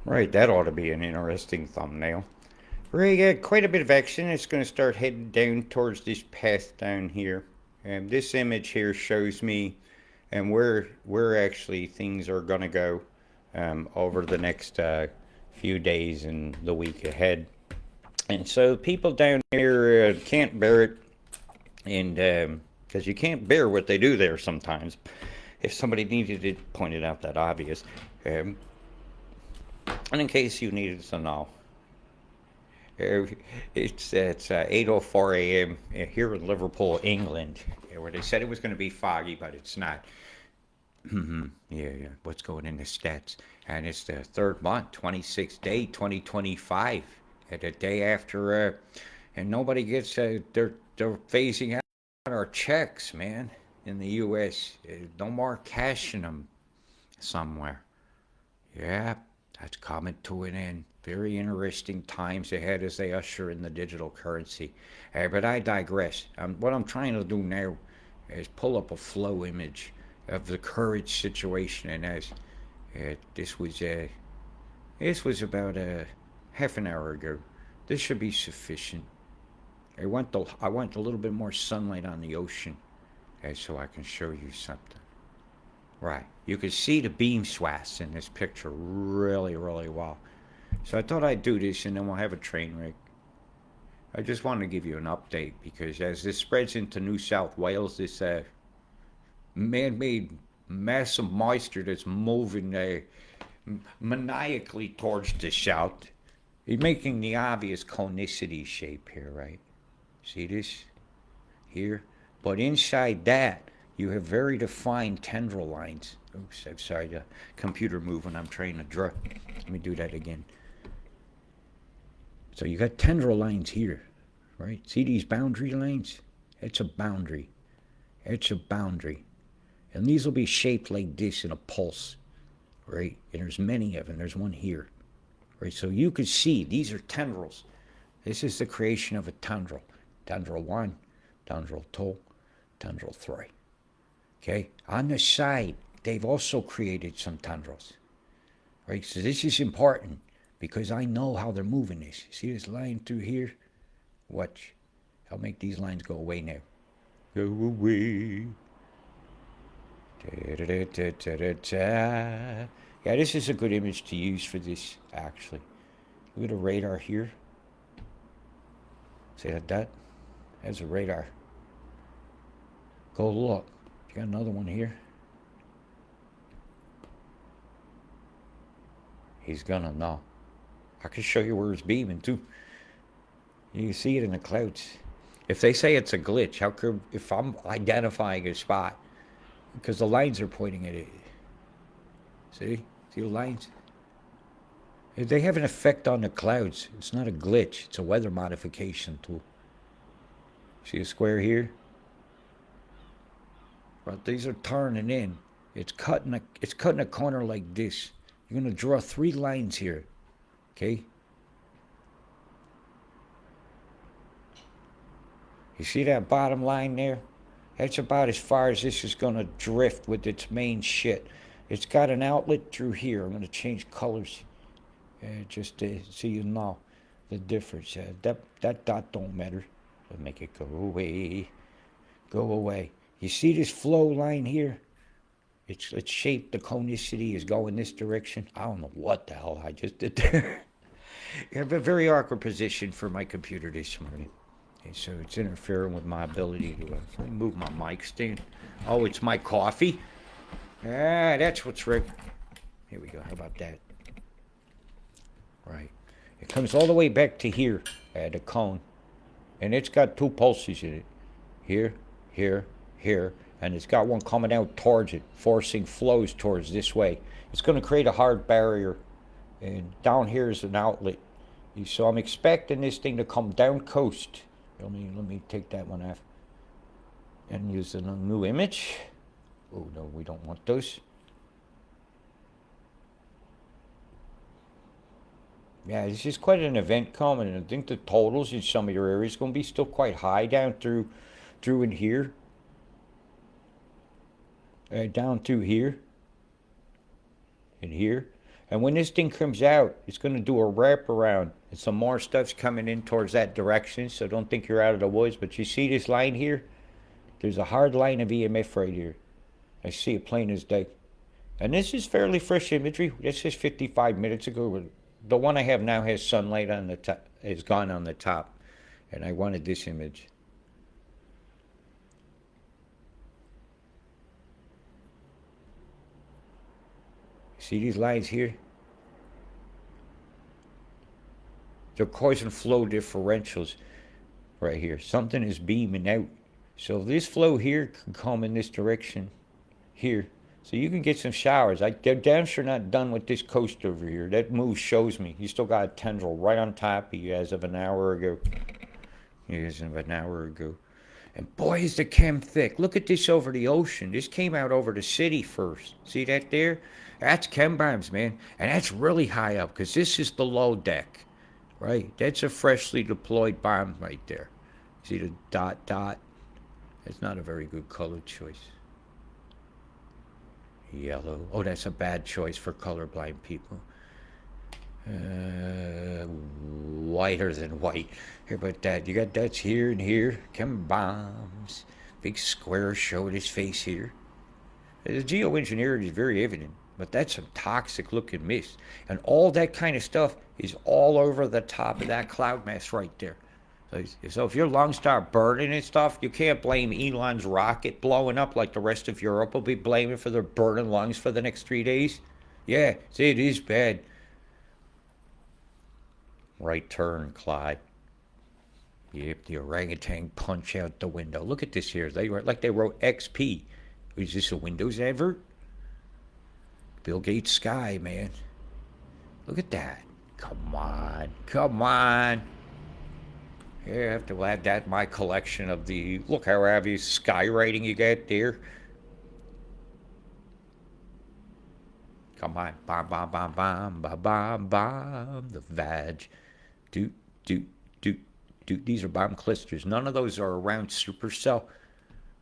Right, that ought to be an interesting thumbnail. We got quite a bit of action. It's going to start heading down towards this path down here. And this image here shows me and where actually things are going to go over the next few days and the week ahead. And so people down here can't bear it, and because you can't bear what they do there sometimes. If somebody needed it pointed out that obvious. Um, and in case you needed to know, uh, it's 8:04 a.m. Here in Liverpool, England, where they said it was going to be foggy, but it's not. Yeah, yeah. What's going in the stats? And it's the third month, 26th day, 2025, and the day after, and nobody gets. They're phasing out our checks, man, in the U.S. No more cashing them somewhere. Yeah, that's coming to an end. Very interesting times ahead as they usher in the digital currency. But I digress. What I'm trying to do now is pull up a flow image of the current situation, and as this was about a half an hour ago. This should be sufficient. I want a little bit more sunlight on the ocean, so I can show you something. Right. You can see the beam swaths in this picture really, really well. So I thought I'd do this and then we'll have a train wreck. I just wanted to give you an update because as this spreads into New South Wales, this man-made mass of moisture that's moving maniacally towards the south, is making the obvious conicity shape here, right? See this? Here? But inside that, you have very defined tendril lines. Oops, I'm sorry, the computer moved when I'm trying to draw. Let me do that again. So you got tendril lines here, right? See these boundary lines? It's a boundary. It's a boundary. And these will be shaped like this in a pulse, right? And there's many of them. There's one here, right? So you could see these are tendrils. This is the creation of a tendril. Tendril 1, tendril 2, tendril 3. Okay? On the side, they've also created some tendrils, right? So this is important because I know how they're moving this. See this line through here? Watch. I'll make these lines go away now. Go away. Da, da, da, da, da, da. Yeah, this is a good image to use for this, actually. Look at the radar here. See that? That's a radar. Go look. You got another one here. He's gonna know. I can show you where it's beaming too. You can see it in the clouds. If they say it's a glitch, how could if I'm identifying a spot? Because the lines are pointing at it. See the lines? They have an effect on the clouds. It's not a glitch. It's a weather modification tool. See a square here? But these are turning in. It's cutting a corner like this. You're gonna draw 3 lines here. Okay? You see that bottom line there? That's about as far as this is gonna drift with its main shit. It's got an outlet through here. I'm gonna change colors just so you know the difference. That dot don't matter. I'll make it go away. Go away. You see this flow line here? It's shaped, the conicity is going this direction. I don't know what the hell I just did there. I have a very awkward position for my computer this morning. Okay, so it's interfering with my ability to move my mic stand. Oh, it's my coffee. That's what's right. Here we go. How about that? Right. It comes all the way back to here, the cone. And it's got 2 pulses in it. Here, here, here. And it's got one coming out towards it, forcing flows towards this way. It's going to create a hard barrier. And down here is an outlet. So I'm expecting this thing to come down coast. Let me take that one off. And use a new image. Oh, no, we don't want those. Yeah, this is quite an event coming, and I think the totals in some of your areas are going to be still quite high down through in here. Down through here. And here. And when this thing comes out, it's going to do a wraparound. And some more stuff's coming in towards that direction, so don't think you're out of the woods. But you see this line here? There's a hard line of EMF right here. I see it plain as day. And this is fairly fresh imagery. This is 55 minutes ago. The one I have now has sunlight on the top, is gone on the top. And I wanted this image. See these lines here? They're causing flow differentials right here. Something is beaming out. So this flow here can come in this direction here. So you can get some showers. They're damn sure not done with this coast over here. That move shows me. You still got a tendril right on top of you as of an hour ago. As of an hour ago. And boy, is the chem thick. Look at this over the ocean. This came out over the city first. See that there? That's chem bombs, man. And that's really high up because this is the low deck. Right? That's a freshly deployed bomb right there. See the dot dot? That's not a very good color choice. Yellow. Oh, that's a bad choice for colorblind people. Whiter than white. Here about that. You got that's here and here. Chem bombs. Big square showing his face here. The geoengineering is very evident, but that's some toxic looking mist. And all that kind of stuff is all over the top of that cloud mass right there. So if your lungs start burning and stuff, you can't blame Elon's rocket blowing up like the rest of Europe will be blaming for their burning lungs for the next 3 days. Yeah, see, it is bad. Right turn, Clyde. Yep, the orangutan punch out the window. Look at this here. They wrote XP. Is this a Windows advert? Bill Gates sky, man. Look at that. Come on. Come on. Yeah, I have to add that in my collection of the, look how obvious skywriting you got there. Come on. Bomb, bomb, bomb, bomb, bomb, bomb, bomb. The vag. Doot, doot, doot, doot. These are bomb clusters. None of those are around supercell.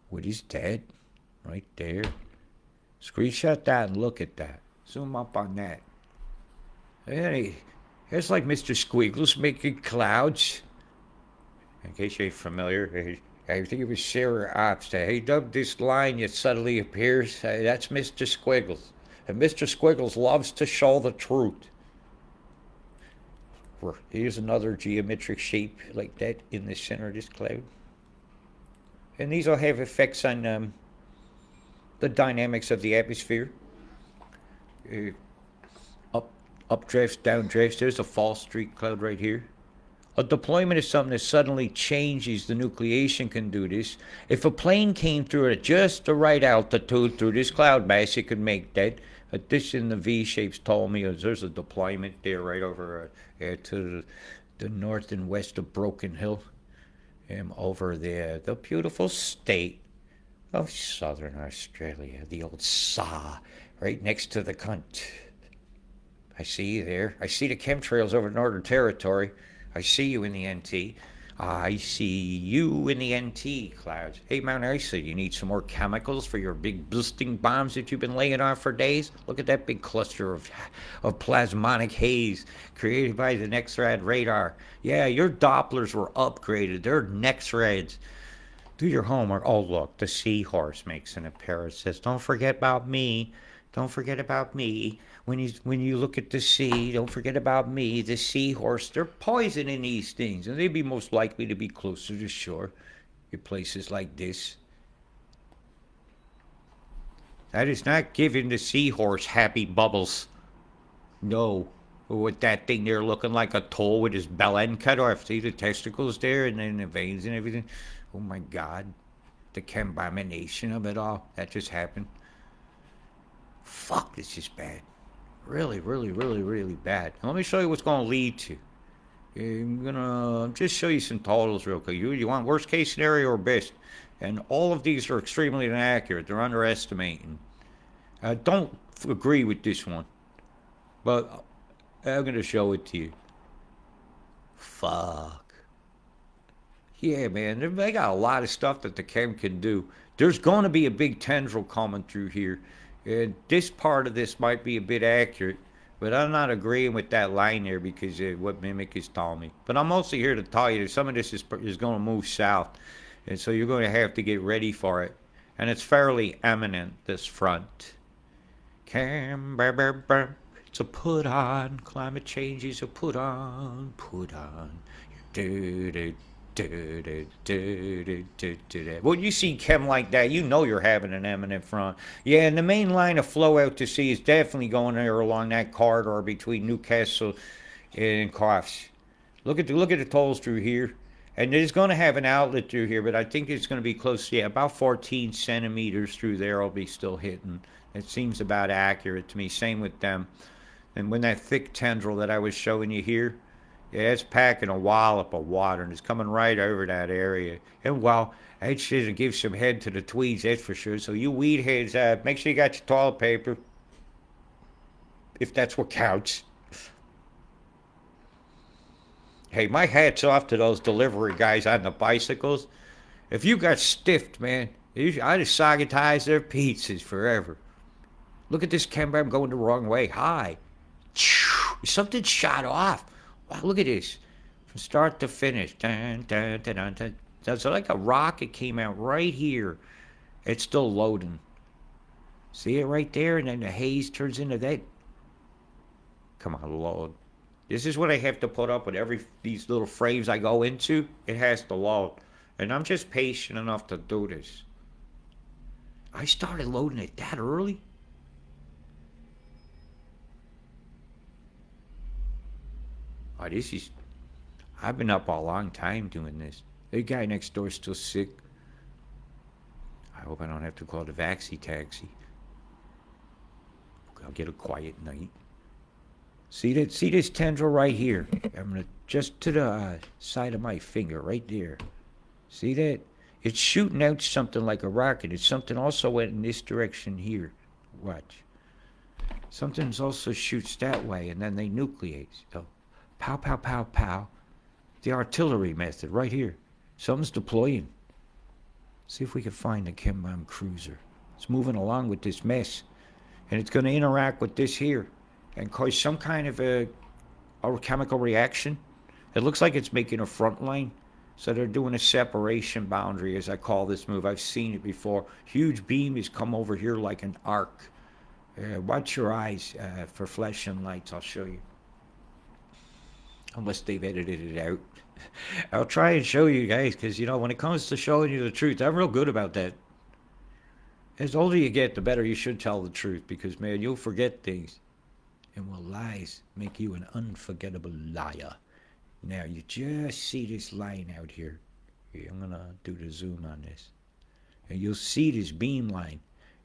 What is that? Right there. Screenshot that and look at that. Zoom up on that. Hey, it's like Mr. Squiggles making clouds. In case you ain't familiar, I think it was Sarah Ops. He dubbed this line that suddenly appears. That's Mr. Squiggles. And Mr. Squiggles loves to show the truth. Here's another geometric shape like that in the center of this cloud. And these will have effects on the dynamics of the atmosphere. Updrafts, downdrafts. There's a fall streak cloud right here. A deployment is something that suddenly changes the nucleation can do this. If a plane came through at just the right altitude through this cloud mass, it could make that. This in the V shapes told me there's a deployment there right over to the north and west of Broken Hill. Over there, the beautiful state of Southern Australia, the old SA, right next to the cunt. I see you there. I see the chemtrails over Northern Territory. I see you in the NT. I see you in the NT clouds. Hey, Mount Isa, you need some more chemicals for your big boosting bombs that you've been laying off for days? Look at that big cluster of plasmonic haze created by the NexRad radar. Yeah, your Dopplers were upgraded. They're NexRads. Do your homework. Oh, look, the seahorse makes an appearance. Says, don't forget about me. Don't forget about me. When you look at the sea, don't forget about me, the seahorse. They're poisoning these things, and they'd be most likely to be closer to shore in places like this. That is not giving the seahorse happy bubbles. No. With that thing there looking like a toll with his bell end cut off. See the testicles there and then the veins and everything. Oh my God. The combination of it all. That just happened. Fuck, this is bad. Really, really, really, really bad. Now, let me show you what's going to lead to. I'm going to just show you some totals real quick. You want worst case scenario or best? And all of these are extremely inaccurate. They're underestimating. I don't agree with this one. But I'm going to show it to you. Fuck. Yeah, man. They got a lot of stuff that the chem can do. There's going to be a big tendril coming through here. And this part of this might be a bit accurate, But I'm not agreeing with that line there because what Mimic is telling me. But I'm mostly here to tell you that some of this is going to move south. And so you're going to have to get ready for it. And it's fairly eminent, this front. It's a put on. Climate change is a put on. Put on. When you see chem like that, you know you're having an eminent front. Yeah, and the main line of flow out to sea is definitely going there along that corridor between Newcastle and Crofts. Look at the tolls through here. And it's going to have an outlet through here, but I think it's going to be close to, yeah, about 14 centimeters through there will be still hitting. It seems about accurate to me. Same with them. And when that thick tendril that I was showing you here, yeah, it's packing a wallop of water and it's coming right over that area. And well, that shit gives some head to the tweeds, that's for sure. So you weed heads, make sure you got your toilet paper, if that's what counts. Hey, my hat's off to those delivery guys on the bicycles. If you got stiffed, man, I'd have sagatized their pizzas forever. Look at this camera, I'm going the wrong way. Hi. Something shot off. Wow, look at this. From start to finish. Dun, dun, dun, dun, dun. So like a rocket came out right here. It's still loading. See it right there? And then the haze turns into that. Come on, load. This is what I have to put up with these little frames I go into. It has to load. And I'm just patient enough to do this. I started loading it that early? Oh, I've been up a long time doing this. The guy next door is still sick. I hope I don't have to call the Vaxi taxi. I'll get a quiet night. See this tendril right here? I'm gonna just to the side of my finger, right there. See that? It's shooting out something like a rocket. It's something also went in this direction here. Watch. Something's also shoots that way, and then they nucleate. So, pow, pow, pow, pow. The artillery method right here. Something's deploying. See if we can find the chem bomb cruiser. It's moving along with this mess, and it's going to interact with this here and cause some kind of a chemical reaction. It looks like it's making a front line. So they're doing a separation boundary, as I call this move. I've seen it before. Huge beam has come over here like an arc. Watch your eyes for flashing lights. I'll show you. Unless they've edited it out. I'll try and show you guys, because, when it comes to showing you the truth, I'm real good about that. As older you get, the better you should tell the truth, because, man, you'll forget things. And will lies make you an unforgettable liar? Now, you just see this line out here. I'm going to do the zoom on this. And you'll see this beam line.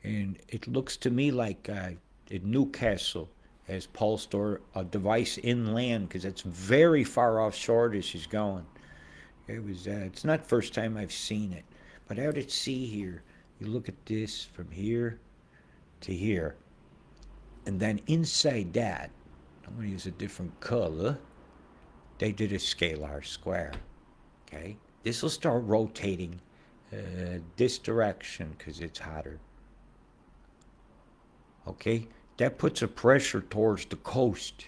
And it looks to me like in Newcastle has pulsed or a device inland, because it's very far offshore this is going. It's not the first time I've seen it. But out at sea here, you look at this from here to here. And then inside that, I'm going to use a different color. They did a scalar square. Okay? This will start rotating this direction because it's hotter. Okay? That puts a pressure towards the coast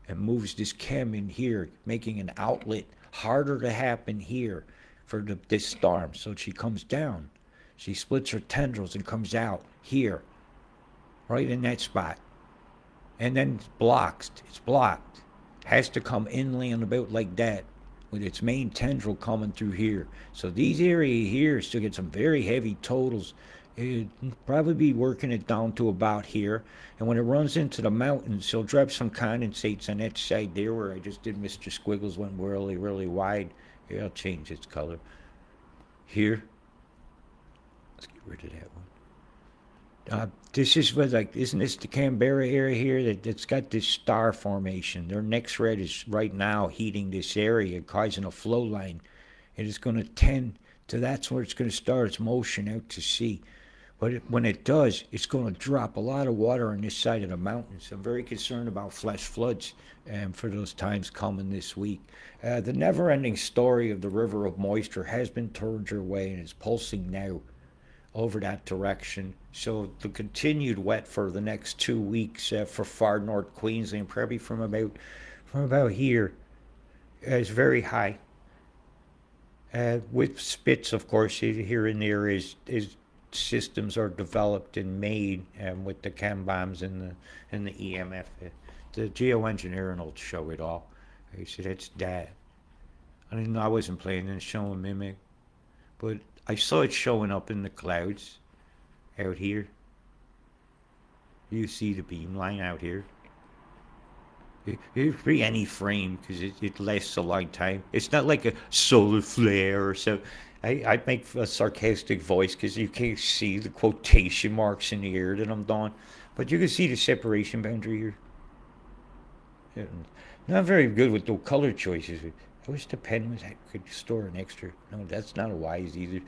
and moves this chem in here, making an outlet harder to happen here for this storm. So she comes down. She splits her tendrils and comes out here, right in that spot. And then it's blocked. It's blocked. Has to come inland about like that, with its main tendril coming through here. So these area here still get some very heavy totals. It'd probably be working it down to about here. And when it runs into the mountains, he'll drop some condensates on that side there where I just did Mr. Squiggles, went really, really wide. Here, I'll change its color. Here. Let's get rid of that one. This is what, isn't this the Canberra area here that's got this star formation? Their next red is right now heating this area, causing a flow line. It is going to tend to, that's where it's going to start its motion out to sea. But when it does, it's going to drop a lot of water on this side of the mountains. I'm very concerned about flash floods for those times coming this week. The never-ending story of the river of moisture has been turned your way, and it's pulsing now over that direction. So the continued wet for the next 2 weeks for far north Queensland, probably from about here, is very high. With spits, of course, here and there is systems are developed and made with the chem bombs and the EMF. The geoengineering will show it all. He said it's that. I didn't know I wasn't planning on showing mimic, but I saw it showing up in the clouds out here. You see the beam line out here. It be any frame because it lasts a long time. It's not like a solar flare or so. I make a sarcastic voice because you can't see the quotation marks in the air that I'm doing, but you can see the separation boundary here. Yeah, not very good with the color choices. I wish the pen was I could store an extra. No, that's not wise either.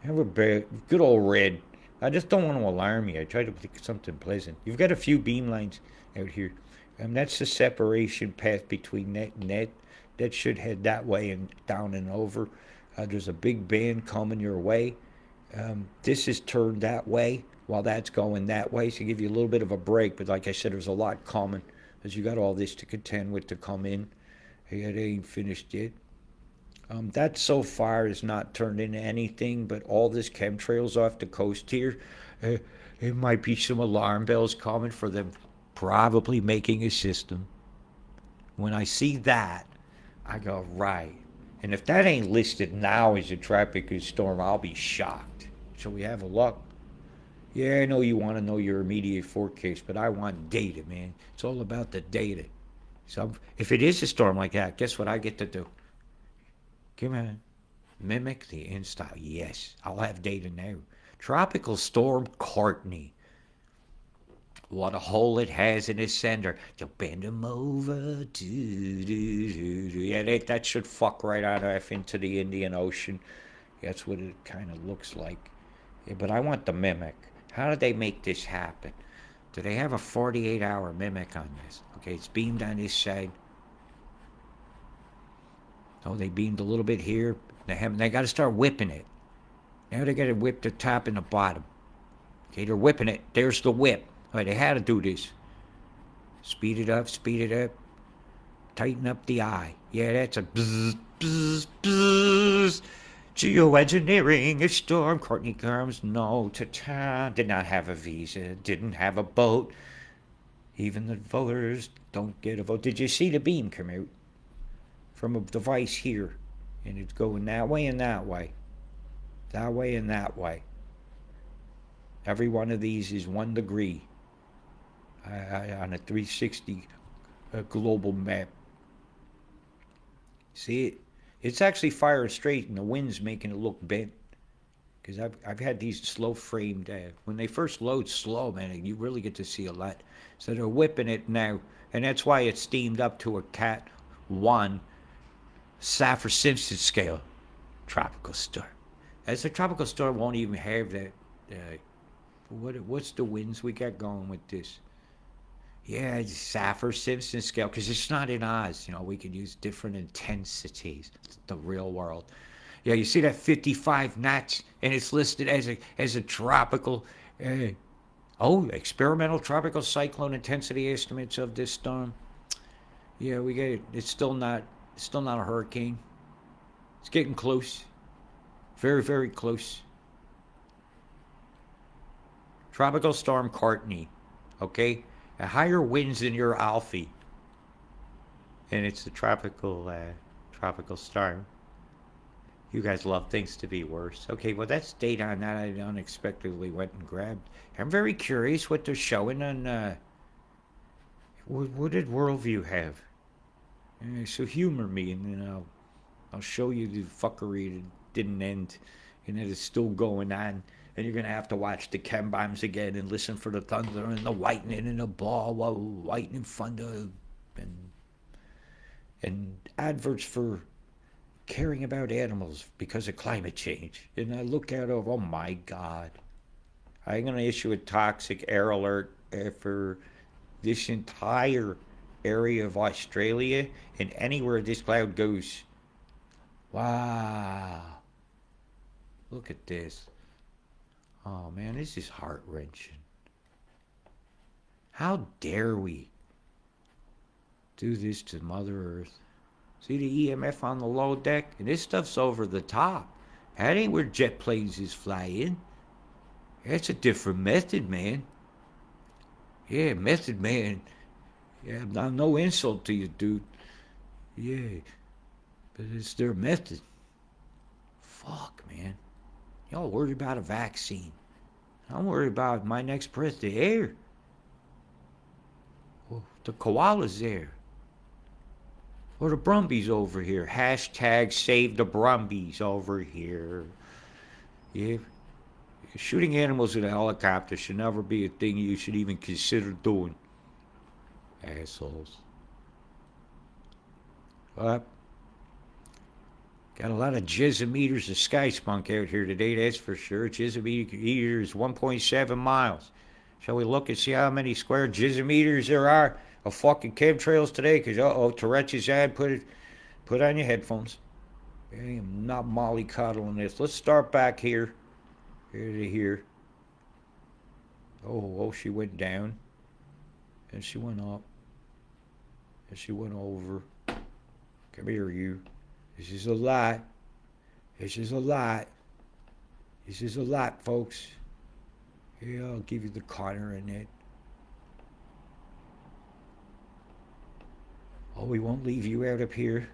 Have a good old red. I just don't want to alarm you. I try to pick something pleasant. You've got a few beam lines out here. That's the separation path between net and net. That should head that way and down and over. There's a big band coming your way. This is turned that way while that's going that way, so give you a little bit of a break. But like I said, there's a lot coming as you got all this to contend with to come in. It ain't finished yet. That so far has not turned into anything, but all this chemtrails off the coast here, it might be some alarm bells coming for them probably making a system. When I see that, I go, right. And if that ain't listed now as a tropical storm, I'll be shocked. So we have a luck. Yeah, I know you want to know your immediate forecast, but I want data, man. It's all about the data. So if it is a storm like that, guess what I get to do? Come on. Mimic the install. Yes, I'll have data now. Tropical Storm Courtney. What a hole it has in its center. You bend them over. Yeah, that should fuck right on off into the Indian Ocean. That's what it kind of looks like. Yeah, but I want the mimic. How did they make this happen? Do they have a 48-hour mimic on this? Okay, it's beamed on this side. Oh, they beamed a little bit here. They got to start whipping it. Now they got to whip the top and the bottom. Okay, they're whipping it. There's the whip. All right, they had to do this. Speed it up, speed it up. Tighten up the eye. Yeah, that's a buzz, buzz, buzz. Geoengineering, a storm. Courtney comes, no to town. Did not have a visa, didn't have a boat. Even the voters don't get a vote. Did you see the beam come out from a device here? And it's going that way and that way. That way and that way. Every one of these is 1 degree on a 360 global map. See it? It's actually firing straight, and the wind's making it look bent. Because I've had these slow framed. When they first load slow, man, you really get to see a lot. So they're whipping it now, and that's why it's steamed up to a Cat 1 Saffir-Simpson scale tropical storm. As a tropical storm won't even have that. What's the winds we got going with this? Yeah, it's Saffir-Simpson scale because it's not in Oz. We could use different intensities. It's the real world. Yeah, you see that 55 knots, and it's listed as a tropical. Experimental tropical cyclone intensity estimates of this storm. Yeah, we get it. It's still not a hurricane. It's getting close. Very, very close. Tropical Storm Courtney. Okay? Higher winds than your Alfie. And it's a tropical storm. You guys love things to be worse. Okay, well, that's data on that I unexpectedly went and grabbed. I'm very curious what they're showing on, what did Worldview have? So humor me, and then I'll show you the fuckery that didn't end, and that is still going on. And you're going to have to watch the chem bombs again and listen for the thunder and the lightning and the ball, lightning thunder, and adverts for caring about animals because of climate change. And I look at it, oh my God. I'm going to issue a toxic air alert for this entire area of Australia and anywhere this cloud goes. Wow. Look at this. Oh man, this is heart-wrenching. How dare we do this to Mother Earth? See the EMF on the low deck? And this stuff's over the top. That ain't where jet planes is flying. That's a different method, man. Yeah, method, man. Yeah, no insult to you, dude. Yeah, but it's their method. Fuck, man. Y'all worried about a vaccine. I'm worried about my next breath, the air. Oh, the koala's there. Or the Brumbies over here. Hashtag save the Brumbies over here. Yeah. Shooting animals in a helicopter should never be a thing you should even consider doing. Assholes. Got a lot of jizzometers of sky spunk out here today, that's for sure. Jizzometer is 1.7 miles. Shall we look and see how many square jizzometers there are of fucking chemtrails today? Because, Tourette's ad, put on your headphones. I am not mollycoddling this. Let's start back here. Here to here. Oh, she went down. And she went up. And she went over. Come here, you. This is a lot. This is a lot. This is a lot, folks. Here, I'll give you the corner in it. Oh, we won't leave you out up here.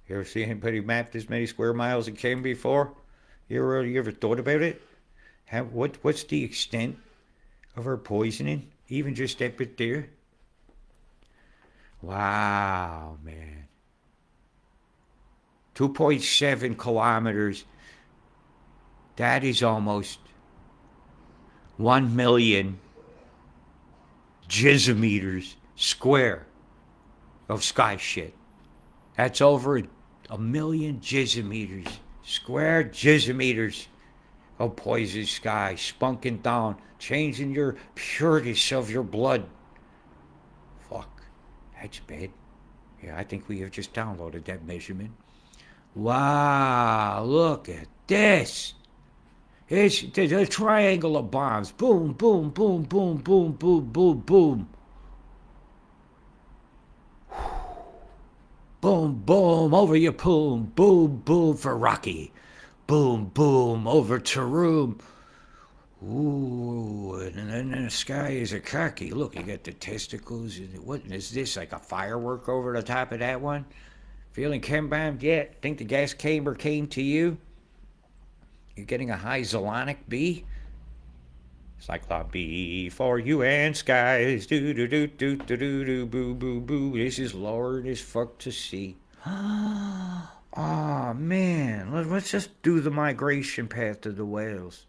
You ever see anybody map this many square miles it came before? You ever thought about it? What's the extent of her poisoning? Even just that bit there? Wow, man. 2.7 kilometers. That is almost 1 million jizzometers square of sky shit. That's over a million jizzometers, square jizzometers of poison sky, spunking down, changing your pureness of your blood. Fuck, that's bad. Yeah, I think we have just downloaded that measurement. Wow, look at this. It's a triangle of bombs. Boom, boom, boom, boom, boom, boom, boom, boom. Boom, boom, over your boom, boom, boom for Rocky. Boom, boom, over to room. Ooh, and then the sky is a cocky. Look, you got the testicles. What is this, like a firework over the top of that one? Feeling chem-bombed yet? Think the gas chamber came to you? You're getting a high Zolonic B? Cyclop B for you and skies. Do do do do do do do boo boo boo. This is lower as fuck to see. Oh man, let's just do the migration path to the whales.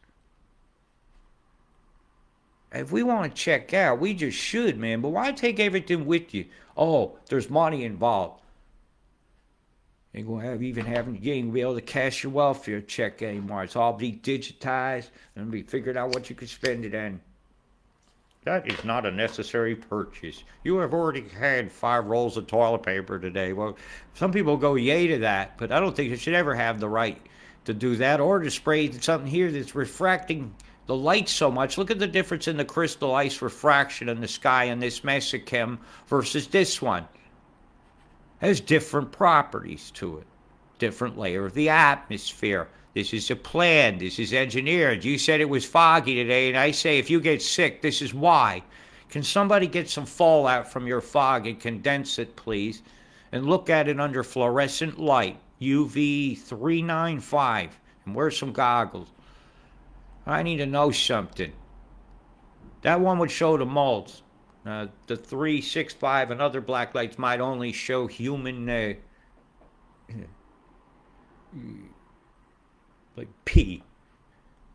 If we want to check out, we just should, man. But why take everything with you? Oh, there's money involved. Ain't gonna you ain't gonna be able to cash your welfare check anymore. It's all be digitized and be figured out what you could spend it on. That is not a necessary purchase. You have already had 5 rolls of toilet paper today. Well, some people go yay to that, but I don't think you should ever have the right to do that or to spray something here that's refracting the light so much. Look at the difference in the crystal ice refraction in the sky in this mesochem versus this one. Has different properties to it. Different layer of the atmosphere. This is a plan. This is engineered. You said it was foggy today, and I say if you get sick, this is why. Can somebody get some fallout from your fog and condense it, please? And look at it under fluorescent light, UV 395, and wear some goggles. I need to know something. That one would show the molds. The 365 and other black lights might only show human, like pee,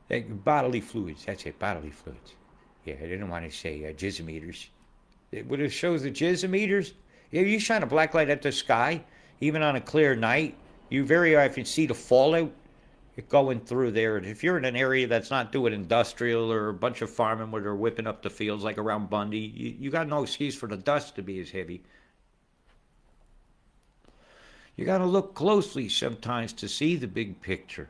like bodily fluids. That's it, bodily fluids. Yeah, I didn't want to say jizzometers. When it shows the jizzometers, if you shine a black light at the sky, even on a clear night, you very often see the fallout going through there. And if you're in an area that's not doing industrial or a bunch of farming where they're whipping up the fields like around Bundy, you got no excuse for the dust to be as heavy. You got to look closely sometimes to see the big picture,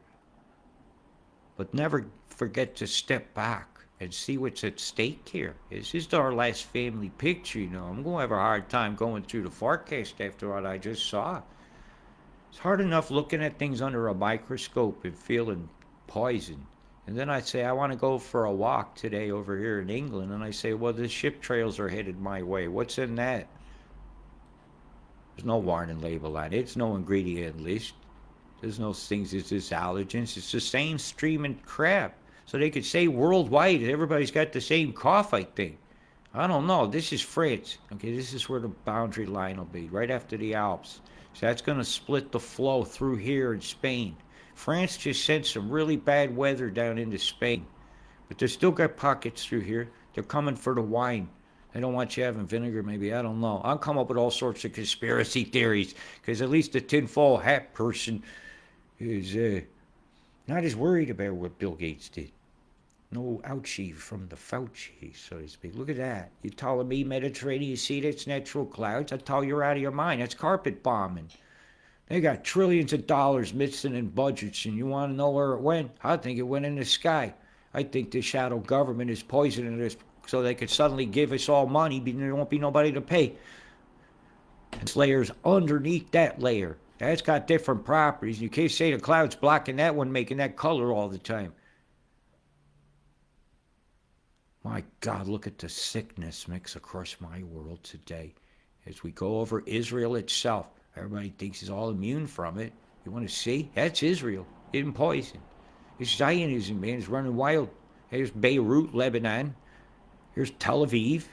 but never forget to step back and see what's at stake here. This is our last family picture, you know. I'm going to have a hard time going through the forecast after what I just saw. It's hard enough looking at things under a microscope and feeling poison. And then I say, I want to go for a walk today over here in England. And I say, well, the ship trails are headed my way. What's in that? There's no warning label on it. It's no ingredient list. There's no things as this allergens. It's the same streaming crap. So they could say worldwide that everybody's got the same cough, I think. I don't know. This is France. Okay, this is where the boundary line will be, right after the Alps. So that's going to split the flow through here in Spain. France just sent some really bad weather down into Spain. But they still got pockets through here. They're coming for the wine. They don't want you having vinegar, maybe. I don't know. I'll come up with all sorts of conspiracy theories, because at least the tinfoil hat person is not as worried about what Bill Gates did. No ouchie from the Fauci, so to speak. Look at that. You telling me Mediterranean Sea, that's natural clouds? I tell you, you're out of your mind. That's carpet bombing. They got trillions of dollars missing in budgets, and you want to know where it went? I think it went in the sky. I think the shadow government is poisoning us so they could suddenly give us all money, but there won't be nobody to pay. There's layers underneath that layer. That's got different properties. You can't say the cloud's blocking that one, making that color all the time. My God, look at the sickness mix across my world today. As we go over Israel itself, everybody thinks it's all immune from it. You want to see? That's Israel, in poison. It's Zionism, man. It's running wild. Here's Beirut, Lebanon. Here's Tel Aviv.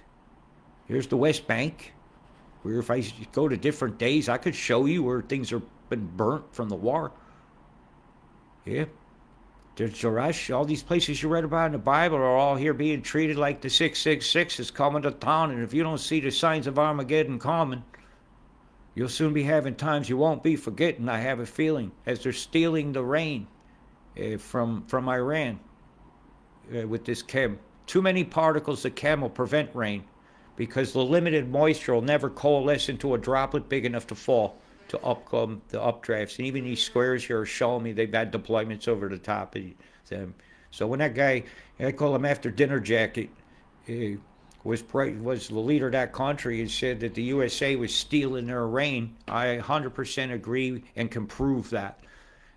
Here's the West Bank. Where if I go to different days, I could show you where things have been burnt from the war. Yeah. There's Jerash. All these places you read about in the Bible are all here being treated like the 666 is coming to town. And if you don't see the signs of Armageddon coming, you'll soon be having times you won't be forgetting, I have a feeling, as they're stealing the rain from Iran with this chem. Too many particles of chem will prevent rain, because the limited moisture will never coalesce into a droplet big enough to fall to upcome the updrafts. And even these squares here are showing me they've had deployments over the top of them. So when that guy, I call him After Dinner Jacket, was the leader of that country and said that the USA was stealing their rain, I 100% agree and can prove that.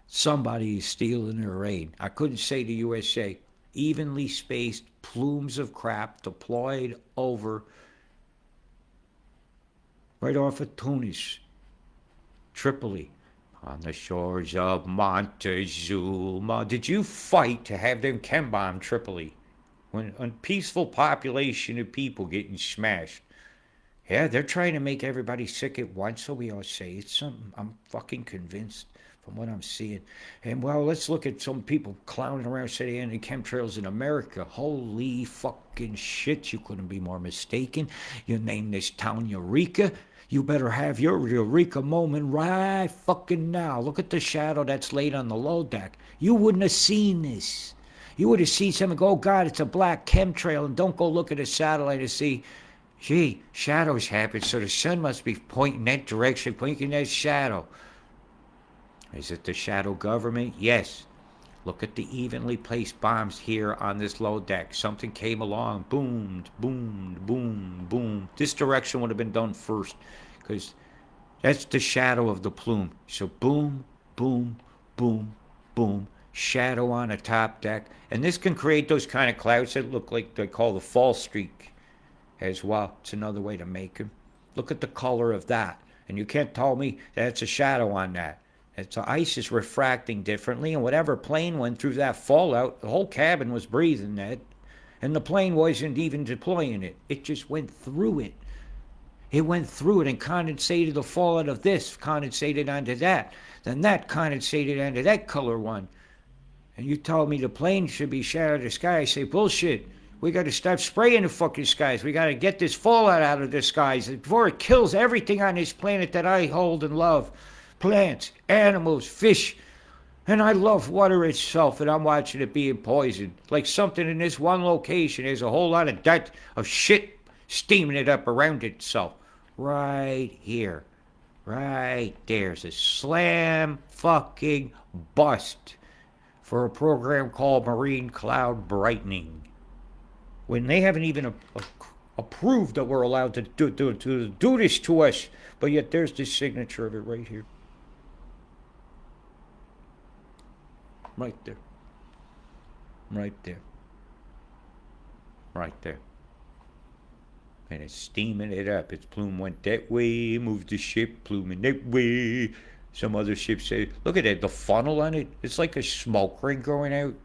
Somebody is stealing their rain. I couldn't say the USA. Evenly spaced plumes of crap deployed over right off of Tunis, Tripoli, on the shores of Montezuma. Did you fight to have them chem bomb Tripoli? When a peaceful population of people getting smashed. Yeah, they're trying to make everybody sick at once, so we all say. It's something, I'm fucking convinced from what I'm seeing. And well, let's look at some people clowning around saying the chemtrails in America. Holy fucking shit, you couldn't be more mistaken. You name this town Eureka. You better have your Eureka moment right fucking now. Look at the shadow that's laid on the low deck. You wouldn't have seen this. You would have seen something go, oh God, it's a black chemtrail, and don't go look at a satellite and see, gee, shadows happen, so the sun must be pointing that direction, pointing that shadow. Is it the shadow government? Yes. Look at the evenly placed bombs here on this low deck. Something came along, boomed, boomed, boom, boom. This direction would have been done first, because that's the shadow of the plume. So boom, boom, boom, boom. Shadow on a top deck. And this can create those kind of clouds that look like they call the fall streak as well. It's another way to make them. Look at the color of that. And you can't tell me that's a shadow on that. It's ice is refracting differently, and whatever plane went through that fallout, the whole cabin was breathing that. And the plane wasn't even deploying it. It just went through it. It went through it and condensated the fallout of this, condensated onto that. Then that condensated onto that color one. And you told me the plane should be shadowed the sky. I say, bullshit. We got to stop spraying the fucking skies. We got to get this fallout out of the skies before it kills everything on this planet that I hold and love. Plants, animals, fish, And I love water itself, and I'm watching it being poisoned. Like something in this one location has a whole lot of shit steaming it up around itself. Right here. Right there's a slam fucking bust for a program called Marine Cloud Brightening. When they haven't even approved that we're allowed to do this to us, but yet there's the signature of it right here. Right there. Right there. Right there. And it's steaming it up. Its plume went that way, moved the ship, pluming that way. Some other ships say, look at it, the funnel on it. It's like a smoke ring going out.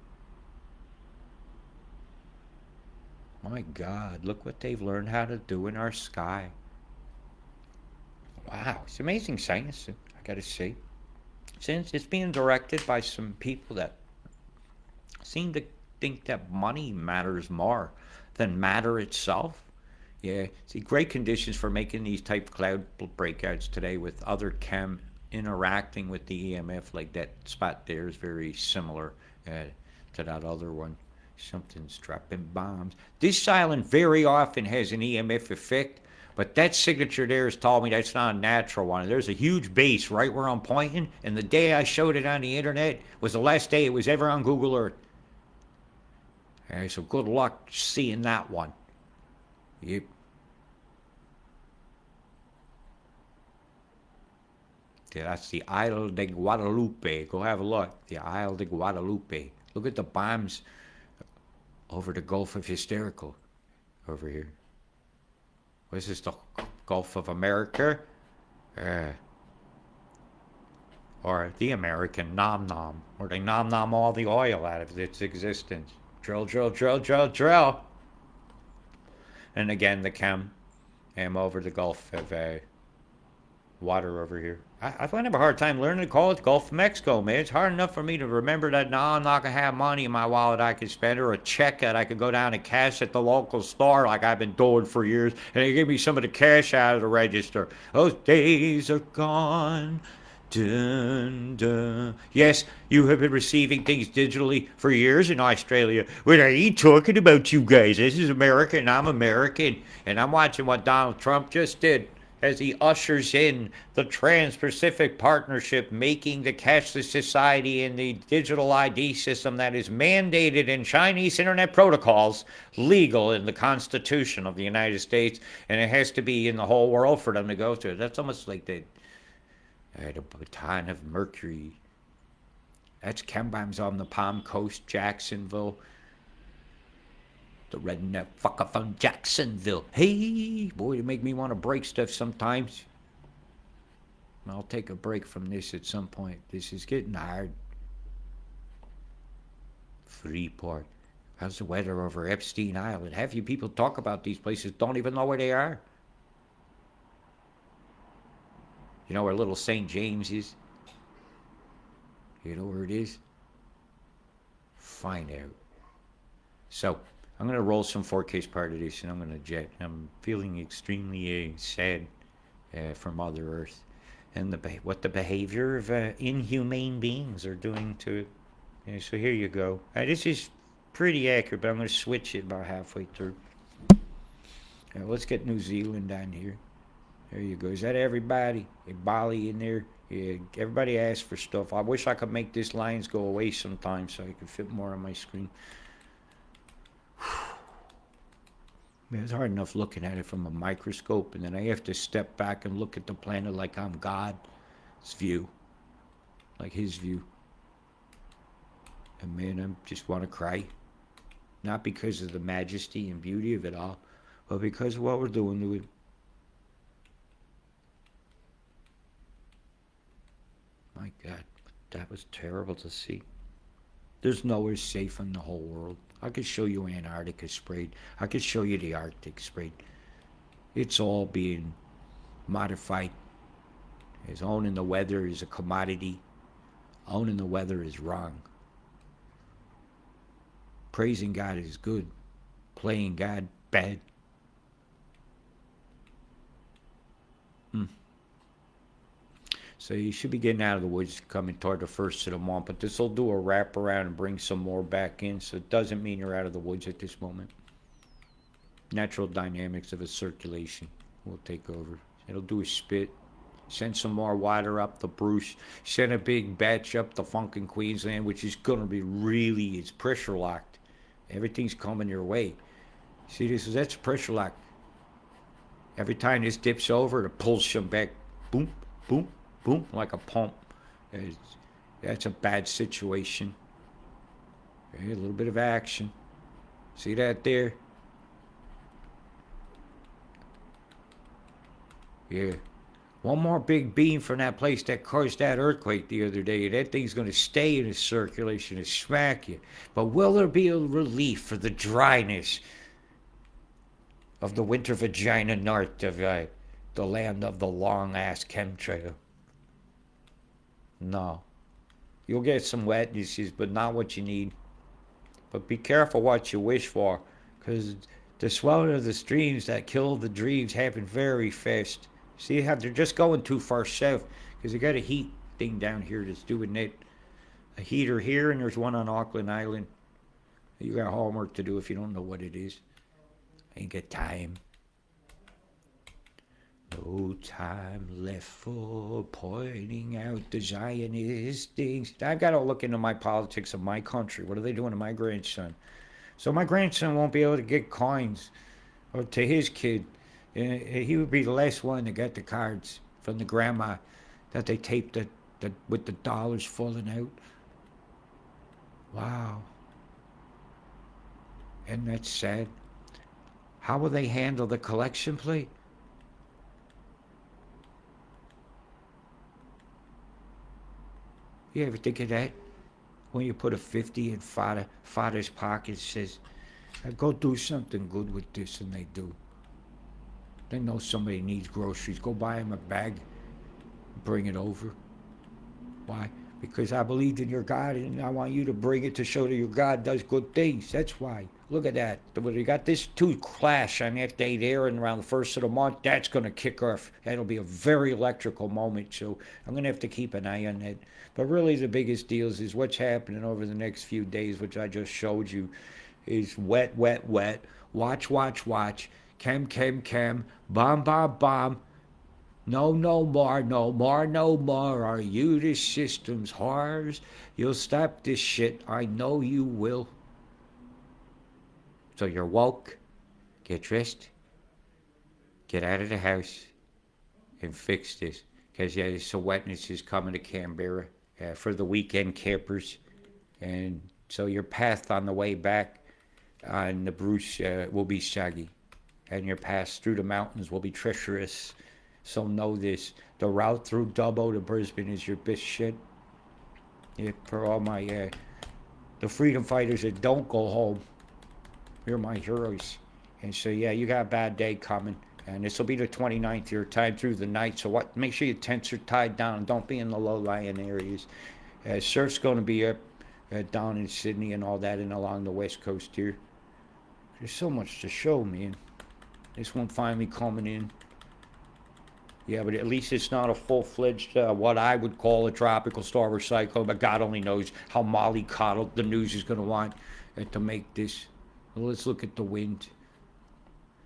My God, look what they've learned how to do in our sky. Wow, it's amazing science, I gotta say. Since it's being directed by some people that seem to think that money matters more than matter itself. Yeah, see, great conditions for making these type of cloud breakouts today with other chem interacting with the EMF. Like that spot there is very similar to that other one. Something's dropping bombs. This island very often has an EMF effect, but that signature there has told me that's not a natural one. There's a huge base right where I'm pointing, and the day I showed it on the internet was the last day it was ever on Google Earth. So good luck seeing that one. Yep. Yeah, that's the Isle de Guadalupe. Go have a look. The Isle de Guadalupe. Look at the bombs over the Gulf of Hysterical. Over here. What is this, the Gulf of America? Or the American Nom Nom, where they nom nom all the oil out of its existence. Drill, drill, drill, drill, drill. And again, the chem over the Gulf of water over here. I find I have a hard time learning to call it the Gulf of Mexico, man. It's hard enough for me to remember that now I'm not going to have money in my wallet I could spend, or a check that I could go down and cash at the local store like I've been doing for years, and they give me some of the cash out of the register. Those days are gone. Dun, dun. Yes, you have been receiving things digitally for years in Australia. Well, I ain't talking about you guys. This is America, and I'm American. And I'm watching what Donald Trump just did as he ushers in the Trans-Pacific Partnership, making the cashless society and the digital ID system that is mandated in Chinese internet protocols legal in the Constitution of the United States. And it has to be in the whole world for them to go through. That's almost like the baton of Mercury. That's chem bombs on the Palm Coast, Jacksonville. The redneck fucker from Jacksonville. Hey, boy, they make me want to break stuff sometimes. I'll take a break from this at some point. This is getting hard. Freeport. How's the weather over Epstein Island? Half you people talk about these places don't even know where they are. You know where little St. James is? You know where it is? Find out. So, I'm going to roll some 4K's part of this, and I'm going to jet. I'm feeling extremely sad for Mother Earth and what the behavior of inhumane beings are doing to it. Yeah, so here you go. This is pretty accurate, but I'm going to switch it about halfway through. Let's get New Zealand down here. There you go. Is that everybody? Bali in there? Yeah, everybody asks for stuff. I wish I could make these lines go away sometimes so I could fit more on my screen. Man, it's hard enough looking at it from a microscope, and then I have to step back and look at the planet like I'm God's view, like his view. And man, I just want to cry. Not because of the majesty and beauty of it all, but because of what we're doing to it. My God, that was terrible to see. There's nowhere safe in the whole world. I could show you Antarctica sprayed. I could show you the Arctic sprayed. It's all being modified. As owning the weather is a commodity. Owning the weather is wrong. Praising God is good. Playing God, bad. So you should be getting out of the woods coming toward the first of the month, but this will do a wrap around and bring some more back in, so it doesn't mean you're out of the woods at this moment. Natural dynamics of a circulation will take over. It'll do a spit, send some more water up the Bruce, send a big batch up the fucking Queensland, which is going to be really, it's pressure locked. Everything's coming your way. See, that's pressure locked. Every time this dips over, it pulls some back. Boom, boom, boom, like a pump. That's a bad situation. Okay, a little bit of action. See that there? Yeah. One more big beam from that place that caused that earthquake the other day. That thing's going to stay in its circulation and smack you. But will there be a relief for the dryness of the winter vagina north of the land of the long-ass chemtrail? No. You'll get some wetnesses, but not what you need. But be careful what you wish for, because the swelling of the streams that kill the dreams happen very fast. See how they're just going too far south, because they got a heat thing down here that's doing it. A heater here, and there's one on Auckland Island. You got homework to do if you don't know what it is. Ain't got time. No time left for pointing out the Zionist things. I've got to look into my politics of my country. What are they doing to my grandson? So my grandson won't be able to get coins, or to his kid. He would be the last one to get the cards from the grandma that they taped with the dollars falling out. Wow. And that's sad. How will they handle the collection plate? You ever think of that? When you put a 50 in father's pocket, it says, go do something good with this, and they do. They know somebody needs groceries. Go buy them a bag, bring it over. Why? Because I believed in your God, and I want you to bring it to show that your God does good things. That's why. Look at that. When you got this two clash on that day there and around the first of the month, that's going to kick off. That'll be a very electrical moment, so I'm going to have to keep an eye on that. But really the biggest deals is what's happening over the next few days, which I just showed you, is wet, wet, wet. Watch, watch, watch. Chem, chem, chem. Bomb, bomb, bomb. No, no more, no more, no more. Are you the system's whores? You'll stop this shit. I know you will. So you're woke. Get dressed. Get out of the house. And fix this. Because, yeah, some wetness is coming to Canberra for the weekend campers. And so your path on the way back on the Bruce will be shaggy. And your path through the mountains will be treacherous. So know this, the route through Dubbo to Brisbane is your best shit. Yeah, for all my, the freedom fighters that don't go home, you're my heroes. And so, yeah, you got a bad day coming. And this will be the 29th your time through the night. So make sure your tents are tied down. Don't be in the low-lying areas. Surf's going to be up down in Sydney and all that and along the west coast here. There's so much to show, man. This one finally coming in. Yeah, but at least it's not a full-fledged, what I would call a tropical storm or cyclone, but God only knows how mollycoddled the news is going to want to make this. Well, let's look at the wind.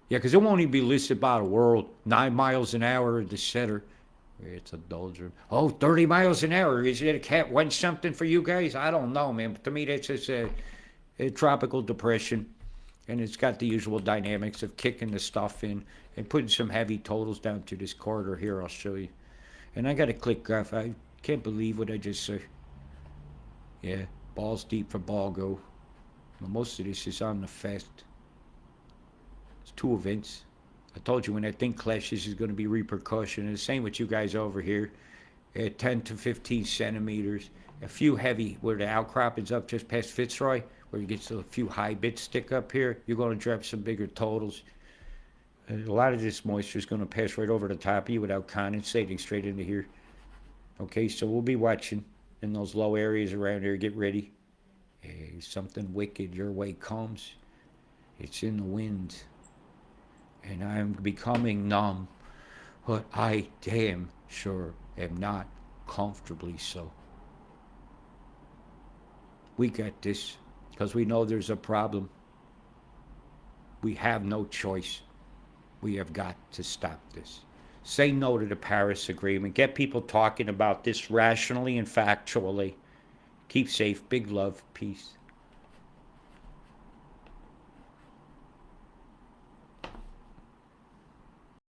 Yeah, because it won't even be listed by the world. 9 miles an hour at the center. It's a doldrum. Oh, 30 miles an hour. Is it a Cat 1 something for you guys? I don't know, man. But to me, that's just a tropical depression. And it's got the usual dynamics of kicking the stuff in and putting some heavy totals down to this corridor here. I'll show you. And I got to click off. I can't believe what I just said. Yeah, balls deep for ball go. Well, most of this is on the fast. It's 2 events. I told you when that thing clashes, there's going to be repercussion. And the same with you guys over here. 10 to 15 centimeters. A few heavy, where the outcropping's up just past Fitzroy, where you get a few high bits stick up here. You're going to drop some bigger totals. A lot of this moisture is going to pass right over the top of you without condensating straight into here. Okay, so we'll be watching in those low areas around here. Get ready. Hey, something wicked your way comes. It's in the wind. And I'm becoming numb. But I damn sure am not comfortably so. We get this because we know there's a problem. We have no choice. We have got to stop this. Say no to the Paris Agreement. Get people talking about this rationally and factually. Keep safe. Big love. Peace.